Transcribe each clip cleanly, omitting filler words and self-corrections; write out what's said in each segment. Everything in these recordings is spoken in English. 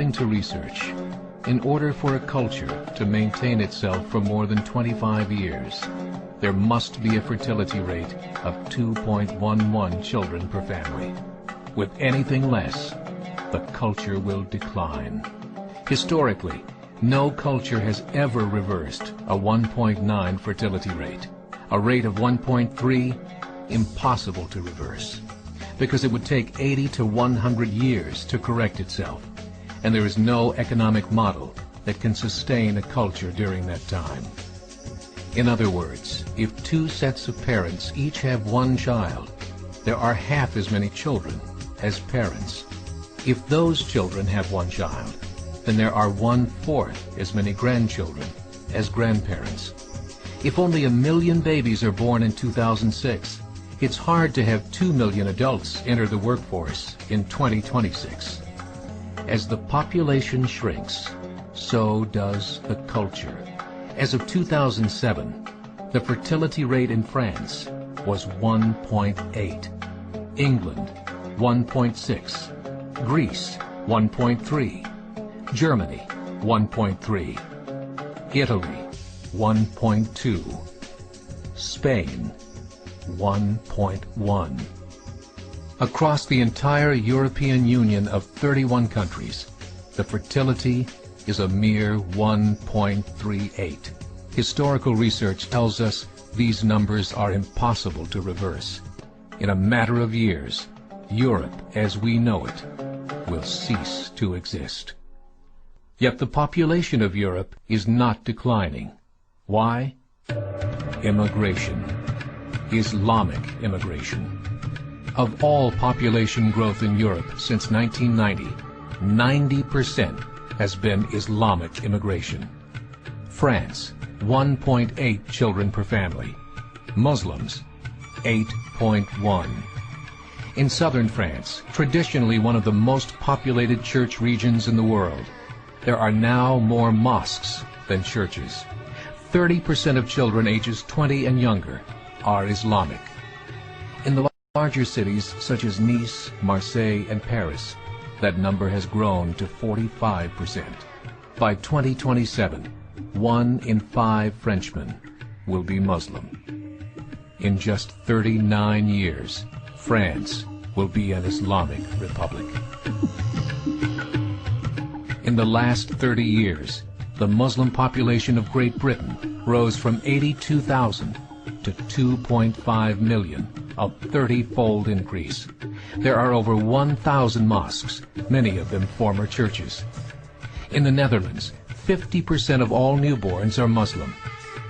According to research, in order for a culture to maintain itself for more than 25 years, there must be a fertility rate of 2.11 children per family. With anything less, the culture will decline. Historically, no culture has ever reversed a 1.9 fertility rate. A rate of 1.3, impossible to reverse, because it would take 80 to 100 years to correct itself, and there is no economic model that can sustain a culture during that time. In other words, if two sets of parents each have one child, there are half as many children as parents. If those children have one child, then there are 1/4 as many grandchildren as grandparents. If only 1 million babies are born in 2006, it's hard to have 2 million adults enter the workforce in 2026. As the population shrinks, so does the culture. As of 2007, the fertility rate in France was 1.8, England 1.6, Greece 1.3, Germany 1.3, Italy 1.2, Spain 1.1. Across the entire European Union of 31 countries, the fertility is a mere 1.38. Historical research tells us these numbers are impossible to reverse. In a matter of years, Europe as we know it will cease to exist. Yet the population of Europe is not declining. Why? Immigration. Islamic immigration. Of all population growth in Europe since 1990, 90% has been Islamic immigration. France, 1.8 children per family. Muslims, 8.1. In southern France, traditionally one of the most populated church regions in the world, there are now more mosques than churches. 30% of children ages 20 and younger are Islamic. In the larger cities such as Nice, Marseille, and Paris, that number has grown to 45%. By 2027, 1 in 5 Frenchmen will be Muslim. In just 39 years, France will be an Islamic republic. In the last 30 years, the Muslim population of Great Britain rose from 82,000 to 2.5 million, a 30-fold increase. There are over 1,000 mosques, many of them former churches. In the Netherlands, 50% of all newborns are Muslim,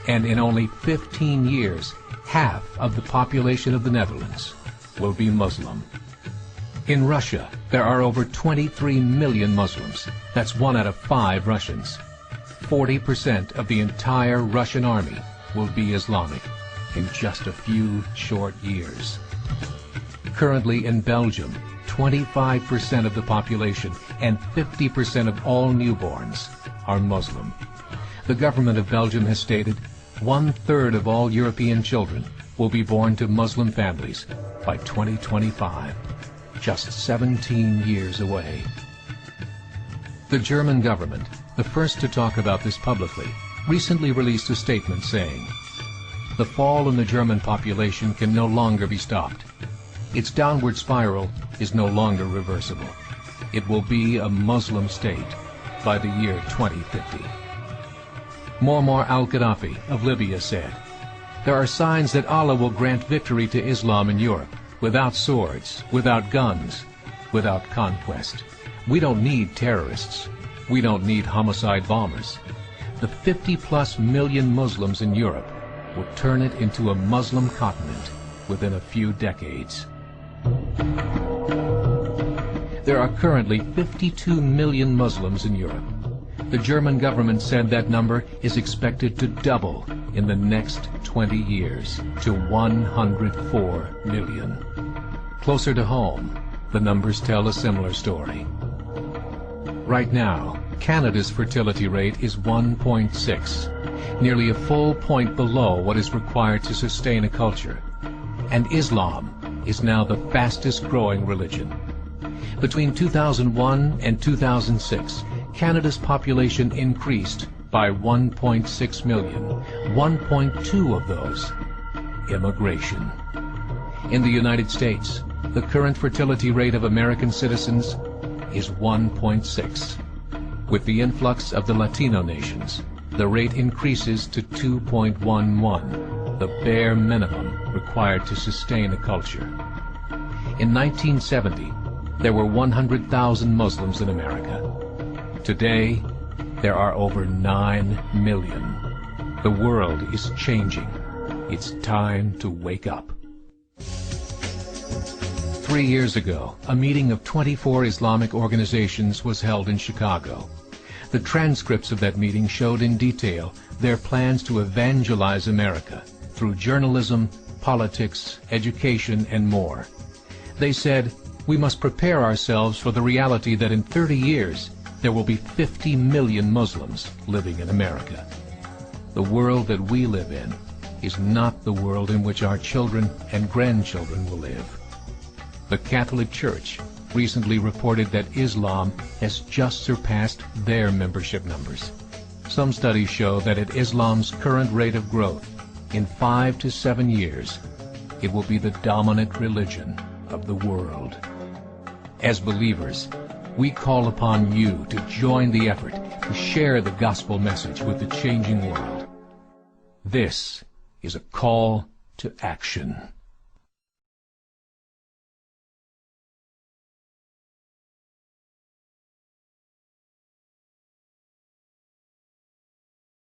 and in only 15 years, half of the population of the Netherlands will be Muslim. In Russia, there are over 23 million Muslims. That's 1 out of 5 Russians. 40% of the entire Russian army will be Islamic in just a few short years. Currently in Belgium, 25% of the population and 50% of all newborns are Muslim. The government of Belgium has stated 1/3 of all European children will be born to Muslim families by 2025, just 17 years away. The German government, the first to talk about this publicly, recently released a statement saying, "The fall in the German population can no longer be stopped. Its downward spiral is no longer reversible. It will be a Muslim state by the year 2050. Muammar al-Gaddafi of Libya said, "There are signs that Allah will grant victory to Islam in Europe, without swords, without guns, without conquest. We don't need terrorists. We don't need homicide bombers. The 50+ million Muslims in Europe will turn it into a Muslim continent within a few decades." There are currently 52 million Muslims in Europe. The German government said that number is expected to double in the next 20 years to 104 million. Closer to home, the numbers tell a similar story. Right now, Canada's fertility rate is 1.6, nearly a full point below what is required to sustain a culture. And Islam is now the fastest growing religion. Between 2001 and 2006, Canada's population increased by 1.6 million, 1.2 of those immigration. In the United States, the current fertility rate of American citizens is 1.6. With the influx of the Latino nations, the rate increases to 2.11, the bare minimum required to sustain a culture. In 1970, there were 100,000 Muslims in America. Today, there are over 9 million. The world is changing. It's time to wake up. 3 years ago, a meeting of 24 Islamic organizations was held in Chicago. The transcripts of that meeting showed in detail their plans to evangelize America through journalism, politics, education, and more. They said, we must prepare ourselves for the reality that in 30 years, there will be 50 million Muslims living in America. The world that we live in is not the world in which our children and grandchildren will live. The Catholic Church recently reported that Islam has just surpassed their membership numbers. Some studies show that at Islam's current rate of growth, in 5 to 7 years, it will be the dominant religion of the world. As believers, we call upon you to join the effort to share the gospel message with the changing world. This is a call to action.